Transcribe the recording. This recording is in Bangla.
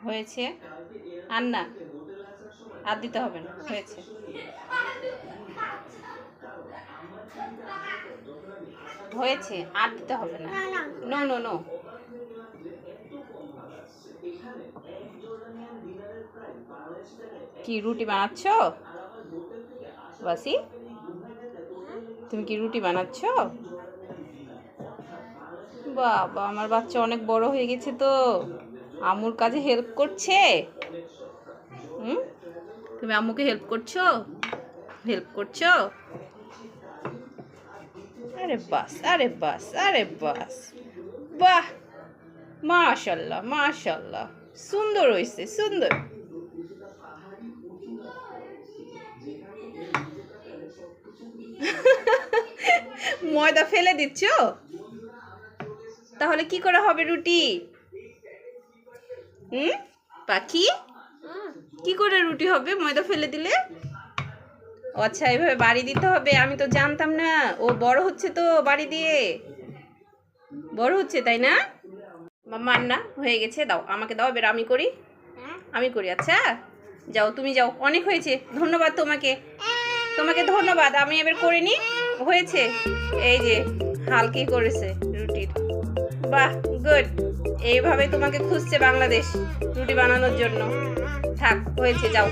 হয়েছে আর না, আর দিতে হবে না, হয়েছে। হয়েছে, আর দিতে হবে না। No no no. কি রুটি বানাচ্ছ বাসি? তুমি কি রুটি বানাচ্ছ? বাবা, আমার বাচ্চা অনেক বড় হয়ে গেছে তো, আম্মুর কাজে হেল্প করছে। তুমি আম্মুকে হেল্প করছো? হেল্প করছো? আরে বাস, আরে বাস, আরে বাস, বাহ, মাশাল্লাহ মাশাল্লাহ, সুন্দর হয়েছে, সুন্দর। ময়দা ফেলে দিচ্ছ? তাহলে কি করে হবে রুটি? পাখি, কি করে রুটি হবে ময়দা ফেলে দিলে? আচ্ছা, এইভাবে বাড়ি দিতে হবে, আমি তো জানতাম না। ও বড় হচ্ছে তো, বাড়ি দিয়ে বড় হচ্ছে, তাই না? মাম্মার না হয়ে গেছে, দাও আমাকে দাও, এবার আমি করি, আমি করি। আচ্ছা যাও, তুমি যাও, অনেক হয়েছে, ধন্যবাদ তোমাকে, তোমাকে ধন্যবাদ। আমি এবার করে নি, হয়েছে। এই যে হালকি করেছে রুটির, বাহ, গুড। এইভাবে তোমাকে খুঁজছে বাংলাদেশ রুটি বানানোর জন্য। থাক, হয়েছে, যাও।